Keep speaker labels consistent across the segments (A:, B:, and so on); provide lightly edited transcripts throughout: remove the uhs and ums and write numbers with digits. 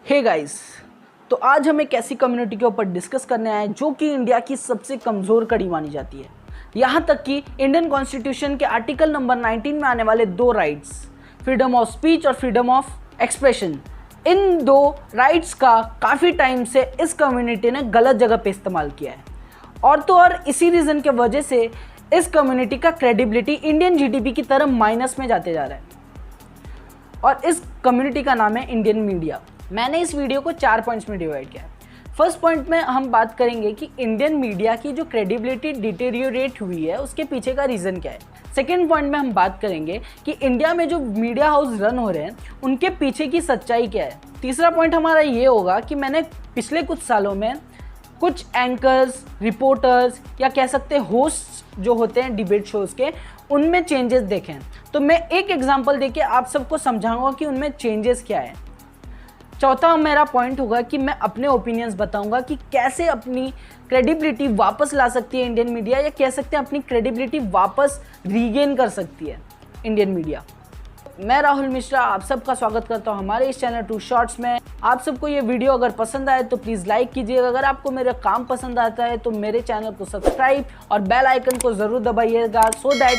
A: Hey guys, तो आज हम एक ऐसी कम्युनिटी के ऊपर डिस्कस करने आए जो कि इंडिया की सबसे कमज़ोर कड़ी मानी जाती है। यहाँ तक कि इंडियन कॉन्स्टिट्यूशन के आर्टिकल नंबर 19 में आने वाले दो राइट्स, फ्रीडम ऑफ स्पीच और फ्रीडम ऑफ एक्सप्रेशन, इन दो राइट्स का काफ़ी टाइम से इस कम्युनिटी ने गलत जगह पे इस्तेमाल किया है। और तो और इसी रीज़न के वजह से इस कम्युनिटी का क्रेडिबिलिटी इंडियन जीडीपी की तरह माइनस में जाते जा रहा है। और इस कम्युनिटी का नाम है इंडियन मीडिया। मैंने इस वीडियो को 4 पॉइंट्स में डिवाइड किया है। फर्स्ट पॉइंट में हम बात करेंगे कि इंडियन मीडिया की जो क्रेडिबिलिटी डिटेरियोरेट हुई है उसके पीछे का रीज़न क्या है। सेकेंड पॉइंट में हम बात करेंगे कि इंडिया में जो मीडिया हाउस रन हो रहे हैं उनके पीछे की सच्चाई क्या है। तीसरा पॉइंट हमारा ये होगा कि मैंने पिछले कुछ सालों में कुछ एंकर्स, रिपोर्टर्स या कह सकते हैं होस्ट जो होते हैं डिबेट शोज़ के, उनमें चेंजेस देखे हैं। तो मैं एक एग्जांपल देके आप सबको समझाऊंगा कि उनमें चेंजेस क्या है। चौथा मेरा पॉइंट होगा कि मैं अपने ओपिनियंस बताऊंगा कि कैसे अपनी क्रेडिबिलिटी वापस ला सकती है इंडियन मीडिया, या कह सकते हैं अपनी क्रेडिबिलिटी वापस रीगेन कर सकती है इंडियन मीडिया। मैं राहुल मिश्रा आप सबका स्वागत करता हूं हमारे इस चैनल टू शॉर्ट्स में। आप सबको ये वीडियो अगर पसंद आए तो प्लीज़ लाइक कीजिएगा। अगर आपको मेरा काम पसंद आता है तो मेरे चैनल को सब्सक्राइब और बेल आइकन को ज़रूर दबाइएगा, सो दैट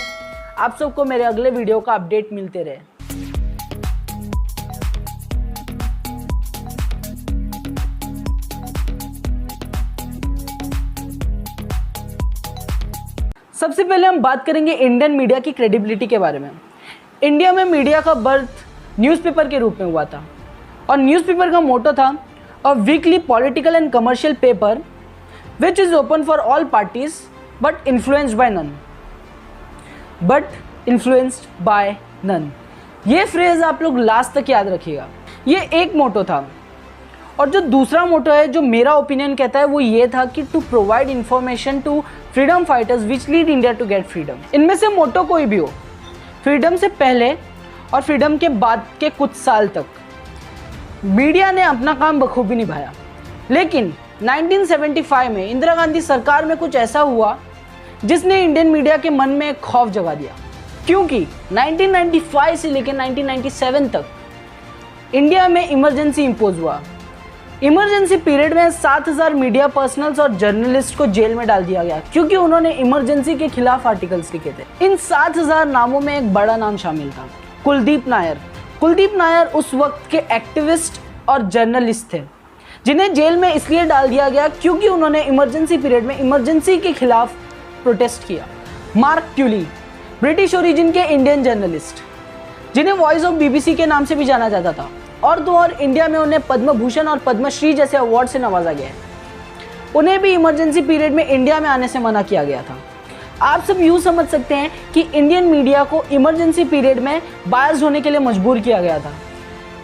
A: आप सबको मेरे अगले वीडियो का अपडेट मिलते रहे। सबसे पहले हम बात करेंगे इंडियन मीडिया की क्रेडिबिलिटी के बारे में। इंडिया में मीडिया का बर्थ न्यूज़पेपर के रूप में हुआ था और न्यूज़पेपर का मोटो था a weekly political and commercial paper which is open for all parties but influenced by none. ये फ्रेज आप लोग लास्ट तक याद रखिएगा। ये एक मोटो था। और जो दूसरा मोटो है, जो मेरा ओपिनियन कहता है, वो ये था कि to provide information to freedom fighters which lead India to get freedom. इनमें से मोटो कोई भी हो, फ्रीडम से पहले और फ्रीडम के बाद के कुछ साल तक मीडिया ने अपना काम बखूबी निभाया। लेकिन 1975 में इंदिरा गांधी सरकार में कुछ ऐसा हुआ जिसने इंडियन मीडिया के मन में एक खौफ जगा दिया, क्योंकि 1995 से लेकर 1997 तक इंडिया में इमरजेंसी इंपोज हुआ। इमरजेंसी पीरियड में 7000 मीडिया पर्सनल्स और जर्नलिस्ट को जेल में डाल दिया गया क्योंकि उन्होंने इमरजेंसी के खिलाफ आर्टिकल्स लिखे थे। इन 7000 नामों में एक बड़ा नाम शामिल था, कुलदीप नायर। कुलदीप नायर उस वक्त के एक्टिविस्ट और जर्नलिस्ट थे जिन्हें जेल में इसलिए डाल दिया गया क्योंकि उन्होंने इमरजेंसी पीरियड में इमरजेंसी के खिलाफ प्रोटेस्ट किया। मार्क ट्यूली, ब्रिटिश ओरिजिन के इंडियन जर्नलिस्ट जिन्हें वॉइस ऑफ बीबीसी के नाम से भी जाना जाता था, और तो और इंडिया में उन्हें पद्म भूषण और पद्मश्री जैसे अवार्ड से नवाजा गया है, उन्हें भी इमरजेंसी पीरियड में इंडिया में आने से मना किया गया था। आप सब यूँ समझ सकते हैं कि इंडियन मीडिया को इमरजेंसी पीरियड में बायस्ड होने के लिए मजबूर किया गया था,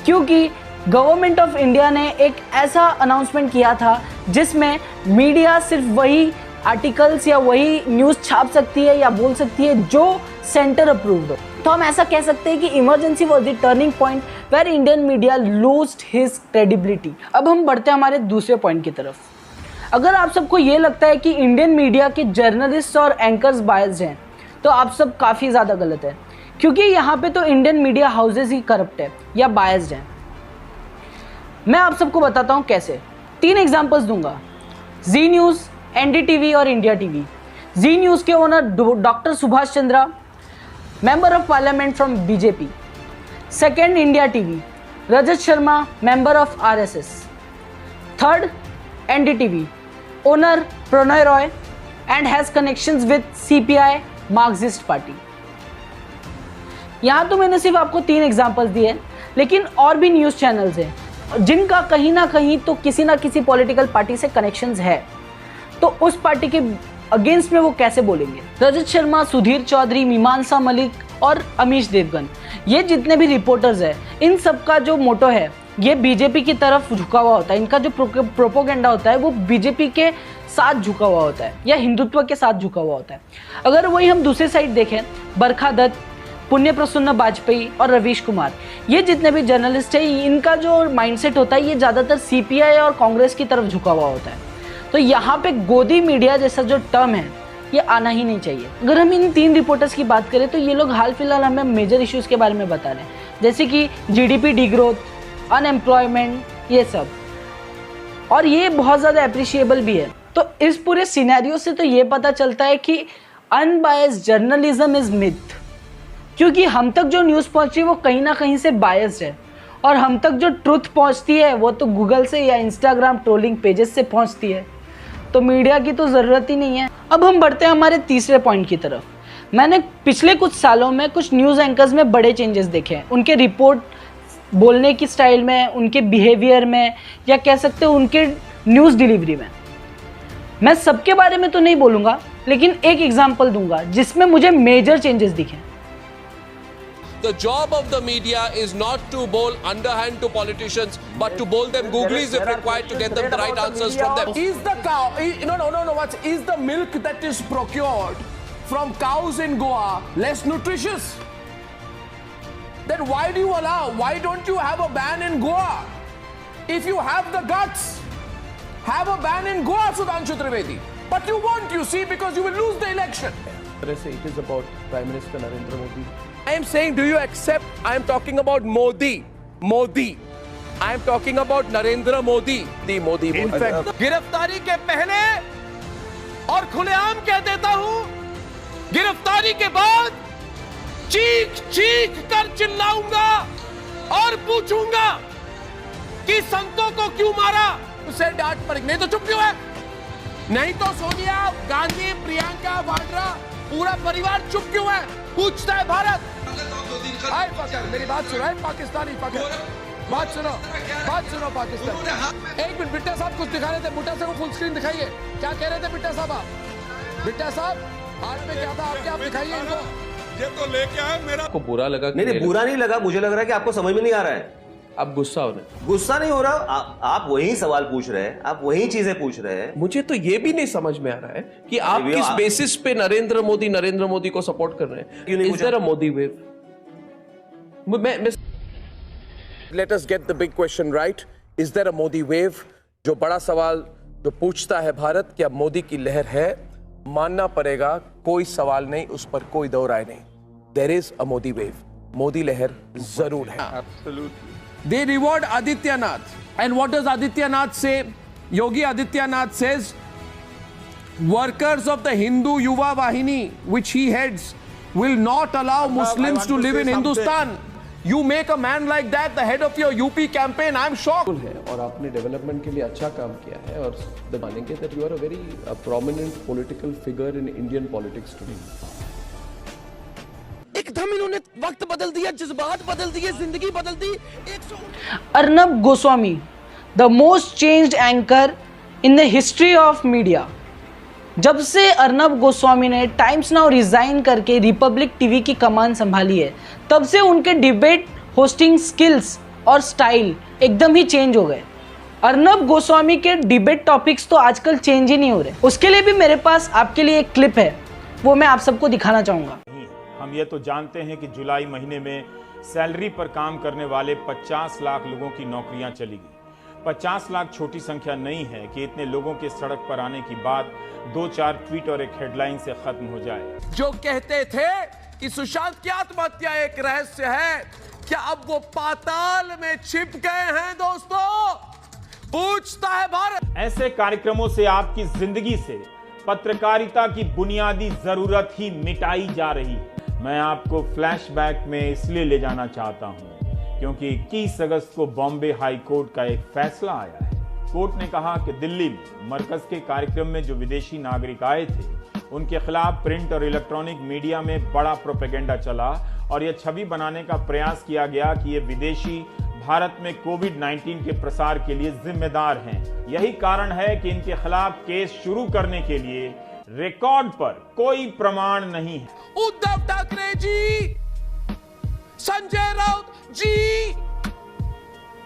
A: क्योंकि गवर्नमेंट ऑफ इंडिया ने एक ऐसा अनाउंसमेंट किया था जिसमें मीडिया सिर्फ वही आर्टिकल्स या वही न्यूज़ छाप सकती है या बोल सकती है जो सेंटर अप्रूव्ड हो। तो हम ऐसा कह सकते हैं कि emergency was the turning point where Indian media loosed his credibility. अब हम बढ़ते हैं हमारे दूसरे पॉइंट की तरफ। अगर आप सबको ये लगता है कि इंडियन मीडिया के जर्नलिस्ट और एंकर्स बायस्ड हैं तो आप सब काफ़ी ज़्यादा गलत है, क्योंकि यहाँ पे तो इंडियन मीडिया हाउसेज ही करप्ट है या बायस्ड हैं। मैं आप सबको बताता हूँ कैसे। 3 एग्जाम्पल्स दूंगा, जी न्यूज़, एनडीटीवी और इंडिया टीवी। जी न्यूज़ के owner doctor Subhash Chandra, member of parliament from BJP. Second, India TV, Rajat Sharma, member of RSS. Third, NDTV, owner Prannoy Roy and has connections with CPI Marxist party. यहाँ तो मैंने सिर्फ आपको 3 examples दिए, लेकिन और भी न्यूज़ चैनल्स हैं जिनका कहीं ना कहीं तो किसी ना किसी पॉलिटिकल पार्टी से कनेक्शंस है, तो उस पार्टी के अगेंस्ट में वो कैसे बोलेंगे। रजत शर्मा, सुधीर चौधरी, मीमांसा मलिक और अमीश देवगन, ये जितने भी रिपोर्टर्स हैं, इन सब का जो मोटो है ये बीजेपी की तरफ झुका हुआ होता है। इनका जो प्रोपोगेंडा होता है वो बीजेपी के साथ झुका हुआ होता है या हिंदुत्व के साथ झुका हुआ होता है। अगर वही हम दूसरी साइड देखें, बरखा दत्त, पुण्य प्रसन्न वाजपेयी और रवीश कुमार, ये जितने भी जर्नलिस्ट हैं, इनका जो माइंडसेट होता है ये ज़्यादातर सीपीआई और कांग्रेस की तरफ झुका हुआ होता है। तो यहाँ पे गोदी मीडिया जैसा जो टर्म है ये आना ही नहीं चाहिए। अगर हम इन 3 रिपोर्टर्स की बात करें तो ये लोग हाल फिलहाल हमें मेजर इश्यूज़ के बारे में बता रहे हैं, जैसे कि जीडीपी डिग्रोथ, अनएम्प्लॉयमेंट, ये सब, और ये बहुत ज़्यादा अप्रिशिएबल भी है। तो इस पूरे सिनेरियो से तो ये पता चलता है कि अनबायस्ड जर्नलिज्म इज मिथ, क्योंकि हम तक जो न्यूज़ पहुंच रही है वो कहीं ना कहीं से बायस्ड है, और हम तक जो ट्रुथ पहुंचती है वो तो गूगल से या इंस्टाग्राम ट्रोलिंग पेजेस से पहुंचती है, तो मीडिया की तो ज़रूरत ही नहीं है। अब हम बढ़ते हैं हमारे तीसरे पॉइंट की तरफ। मैंने पिछले कुछ सालों में कुछ न्यूज़ एंकर्स में बड़े चेंजेस देखे हैं, उनके रिपोर्ट बोलने की स्टाइल में, उनके बिहेवियर में, या कह सकते हो उनके न्यूज़ डिलीवरी में। मैं सबके बारे में तो नहीं बोलूँगा, लेकिन एक एग्जांपल दूंगा जिसमें मुझे मेजर चेंजेस दिखे।
B: The job of the media is not to bowl underhand to politicians, but to bowl them googlies if required to get them the right answers from them.
C: Is the cow? No. Is the milk that is procured from cows in Goa less nutritious? Then why do you allow? Why don't you have a ban in Goa? If you have the guts, have a ban in Goa, Sudhanshu Trivedi. But you won't, you see, because you will lose the election.
D: It is about Prime Minister Narendra Modi.
B: I am saying, do you accept? I am talking about Modi. I am talking about Narendra Modi. Modi.
D: In fact,
B: गिरफ्तारी के पहले और खुलेआम कह देता हूं, गिरफ्तारी के बाद चीख कर चिल्लाऊंगा और पूछूंगा कि संतों को क्यों मारा। उसे डांट पड़ेगी, नहीं तो चुप क्यों है? नहीं तो सोनिया गांधी, प्रियंका वाड्रा, पूरा परिवार चुप क्यों है? पूछता है भारत। मेरी बात सुनो, पाकिस्तानी बात सुनो पाकिस्तान। एक मिनट, बिट्टा साहब कुछ दिखा रहे थे, बिट्टा साहब को फुल स्क्रीन दिखाइए। क्या कह रहे थे बिट्टा साहब? आप बिट्टा साहब हाथ में क्या था आपके? आप दिखाइए इनको।
E: ये तो लेके आए, मेरा
D: आपको बुरा लगा?
F: नहीं, बुरा नहीं लगा, मुझे लग रहा है कि आपको समझ में नहीं आ रहा है।
D: आप गुस्सा हो रहे हैं?
F: गुस्सा नहीं हो रहा, आप वही सवाल पूछ रहे हैं, आप वही चीजें पूछ रहे हैं।
D: मुझे तो ये भी नहीं समझ में आ रहा है कि आप किस बेसिस पे नरेंद्र मोदी को सपोर्ट कर रहे हैं।
F: क्यों नहीं?
D: Is there a Modi wave?
B: Let us get the big question right. Is there a Modi wave? जो बड़ा सवाल जो पूछता है भारत, क्या मोदी की लहर है? मानना पड़ेगा, कोई सवाल नहीं, उस पर कोई दो राय नहीं। There is a Modi wave. Modi लहर जरूर है।
E: Absolutely.
C: They reward Adityanath. And what does Adityanath say? Yogi Adityanath says, workers of the Hindu Yuva Vahini, which he heads, will not allow Muslims to live in Hindustan. You make a man like that the head of your UP campaign, I'm shocked.
D: है और आपने development के लिए अच्छा काम किया है, और मानेंगे that you are a very prominent political figure in Indian politics today.
C: एकदम इन्होंने वक्त बदल दिया, जज्बात बदल दिए, जिंदगी बदल दी।
A: Arnab Goswami, the most changed anchor in the history of media. जब से अर्नब गोस्वामी ने टाइम्स नाउ रिजाइन करके रिपब्लिक टीवी की कमान संभाली है, तब से उनके डिबेट होस्टिंग स्किल्स और स्टाइल एकदम ही चेंज हो गए। अर्नब गोस्वामी के डिबेट टॉपिक्स तो आजकल चेंज ही नहीं हो रहे। उसके लिए भी मेरे पास आपके लिए एक क्लिप है, वो मैं आप सबको दिखाना चाहूँगा।
G: हम ये तो जानते हैं कि जुलाई महीने में सैलरी पर काम करने वाले 50 लाख लोगों की नौकरियां चली गई। 50 लाख छोटी संख्या नहीं है कि इतने लोगों के सड़क पर आने की बात 2-4 ट्वीट और एक हेडलाइन से खत्म हो जाए।
C: जो कहते थे कि सुशांत की आत्महत्या एक रहस्य है, क्या अब वो पाताल में छिप गए हैं दोस्तों? पूछता है भारत।
G: ऐसे कार्यक्रमों से आपकी जिंदगी से पत्रकारिता की बुनियादी जरूरत ही मिटाई जा रही है। मैं आपको फ्लैशबैक में इसलिए ले जाना चाहता हूं क्योंकि 21 अगस्त को बॉम्बे हाई कोर्ट का एक फैसला आया है। कोर्ट ने कहा कि दिल्ली में मरकज के कार्यक्रम में जो विदेशी नागरिक आए थे, उनके खिलाफ प्रिंट और इलेक्ट्रॉनिक मीडिया में बड़ा प्रोपेगेंडा चला और यह छवि बनाने का प्रयास किया गया कि ये विदेशी भारत में कोविड-19 के प्रसार के लिए जिम्मेदार हैं। यही कारण है कि इनके खिलाफ केस शुरू करने के लिए रिकॉर्ड पर कोई प्रमाण नहीं है।
C: उद्धव ठाकरे जी, संजय राउत जी,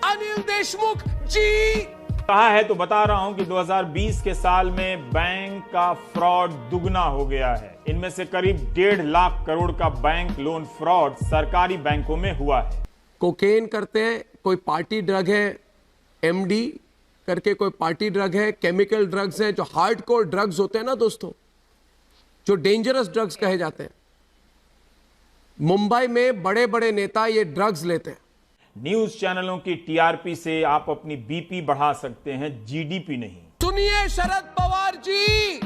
C: अनिल देशमुख जी,
G: कहा है तो बता रहा हूं कि 2020 के साल में बैंक का फ्रॉड दुगना हो गया है। इनमें से करीब 1.5 लाख करोड़ का बैंक लोन फ्रॉड सरकारी बैंकों में हुआ है।
C: कोकेन करते हैं, कोई पार्टी ड्रग है, एमडी करके कोई पार्टी ड्रग है, केमिकल ड्रग्स हैं, जो हार्डकोर ड्रग्स होते हैं ना दोस्तों, जो डेंजरस ड्रग्स कहे जाते हैं। मुंबई में बड़े बड़े नेता ये ड्रग्स लेते हैं।
G: न्यूज चैनलों की टीआरपी से आप अपनी बीपी बढ़ा सकते हैं, जीडीपी नहीं।
C: सुनिए शरद पवार जी,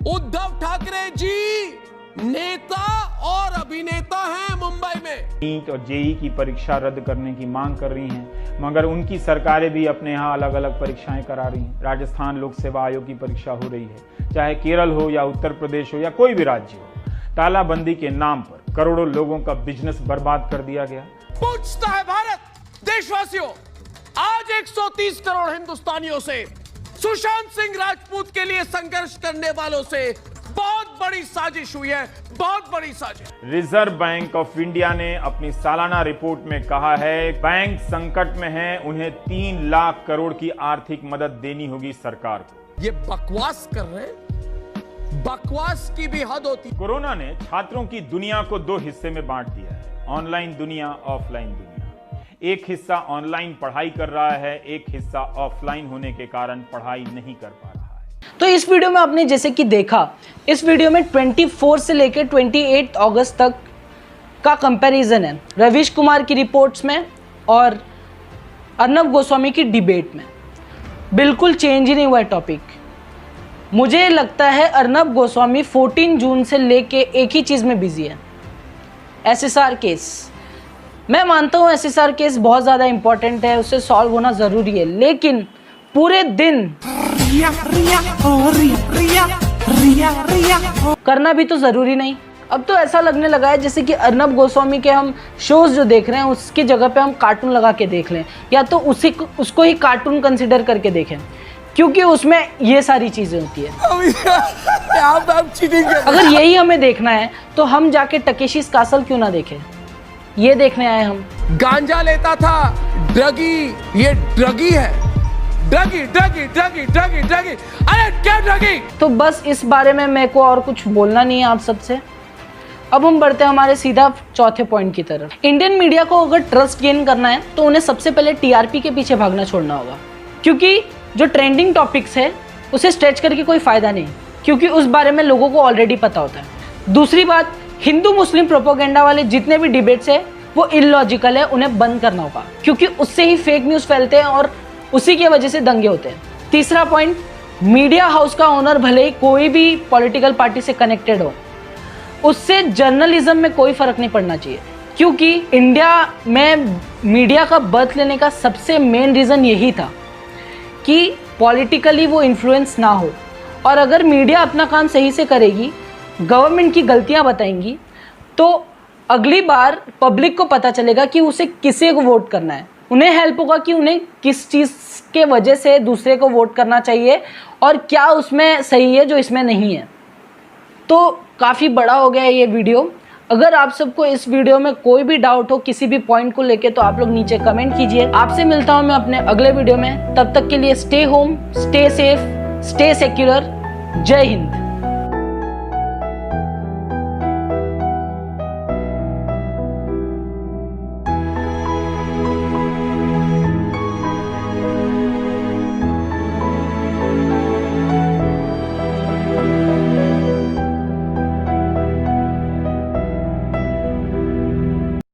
C: उद्धव ठाकरे जी नेता और अभिनेता हैं मुंबई में।
G: नीट और जेई की परीक्षा रद्द करने की मांग कर रही हैं, मगर उनकी सरकारें भी अपने यहाँ अलग अलग परीक्षाएं करा रही हैं। राजस्थान लोक सेवा आयोग की परीक्षा हो रही है, चाहे केरल हो या उत्तर प्रदेश हो या कोई भी राज्य हो। तालाबंदी के नाम पर करोड़ों लोगों का बिजनेस बर्बाद कर दिया गया।
C: पूछता है भारत, देशवासियों, आज 130 करोड़ हिंदुस्तानियों से, सुशांत सिंह राजपूत के लिए संघर्ष करने वालों से बहुत बड़ी साजिश हुई है, बहुत बड़ी साजिश।
G: रिजर्व बैंक ऑफ इंडिया ने अपनी सालाना रिपोर्ट में कहा है बैंक संकट में है, उन्हें 3 लाख करोड़ की आर्थिक मदद देनी होगी सरकार को।
C: ये बकवास कर रहे हैं, बकवास की भी हद होती।
G: कोरोना ने छात्रों की दुनिया को 2 हिस्से में बांट दिया है, ऑनलाइन दुनिया, ऑफलाइन दुनिया। एक हिस्सा ऑनलाइन पढ़ाई कर रहा है, एक हिस्सा ऑफलाइन होने के कारण पढ़ाई नहीं कर पा रहा है।
A: तो इस वीडियो में आपने जैसे कि देखा, इस वीडियो में 24 से लेकर 28 अगस्त तक का कंपैरिजन है रवीश कुमार की रिपोर्ट्स में और अर्नब गोस्वामी की डिबेट में। बिल्कुल चेंज ही नहीं हुआ है टॉपिक। मुझे लगता है अर्नब गोस्वामी 14 जून से लेके एक ही चीज़ में बिजी है, एसएसआर केस। मैं मानता हूँ एसएसआर केस बहुत ज़्यादा इंपॉर्टेंट है, उससे सॉल्व होना ज़रूरी है, लेकिन पूरे दिन करना भी तो ज़रूरी नहीं। अब तो ऐसा लगने लगा है जैसे कि अर्नब गोस्वामी के हम शोज जो देख रहे हैं उसकी जगह पे हम कार्टून लगा के देख लें, या तो उसको ही कार्टून कंसिडर करके देखें, क्योंकि उसमें ये सारी चीज़ें होती है। अगर यही हमें देखना है तो हम जाके टकेशीस कासल क्यों ना देखें, ये देखने आए हम।
C: गांजा लेता था, ड्रगी, ये ड्रगी है, druggie druggie druggie druggie druggie, अरे क्या ड्रगी।
A: तो बस इस बारे में मेरे को और कुछ बोलना नहीं है आप सबसे। अब हम बढ़ते हैं हमारे सीधा चौथे पॉइंट की तरफ। इंडियन मीडिया को अगर ट्रस्ट गेन करना है तो उन्हें सबसे पहले टीआरपी के पीछे भागना छोड़ना होगा, क्योंकि जो ट्रेंडिंग टॉपिक्स है उसे स्ट्रेच करके कोई फायदा नहीं, क्योंकि उस बारे में लोगों को ऑलरेडी पता होता है। दूसरी बात, हिंदू मुस्लिम प्रोपोगेंडा वाले जितने भी डिबेट्स है वो इलॉजिकल है, उन्हें बंद करना होगा, क्योंकि उससे ही फेक न्यूज़ फैलते हैं और उसी की वजह से दंगे होते हैं। तीसरा पॉइंट, मीडिया हाउस का ओनर भले ही कोई भी पॉलिटिकल पार्टी से कनेक्टेड हो, उससे जर्नलिज्म में कोई फर्क नहीं पड़ना चाहिए, क्योंकि इंडिया में मीडिया का बर्थ लेने का सबसे मेन रीज़न यही था कि पॉलिटिकली वो इन्फ्लुएंस ना हो। और अगर मीडिया अपना काम सही से करेगी, गवर्नमेंट की गलतियां बताएंगी, तो अगली बार पब्लिक को पता चलेगा कि उसे किसे को वोट करना है। उन्हें हेल्प होगा कि उन्हें किस चीज़ के वजह से दूसरे को वोट करना चाहिए और क्या उसमें सही है जो इसमें नहीं है। तो काफ़ी बड़ा हो गया है ये वीडियो। अगर आप सबको इस वीडियो में कोई भी डाउट हो किसी भी पॉइंट को लेके तो आप लोग नीचे कमेंट कीजिए। आपसे मिलता हूँ मैं अपने अगले वीडियो में, तब तक के लिए stay home, stay safe, stay secular. जय हिंद।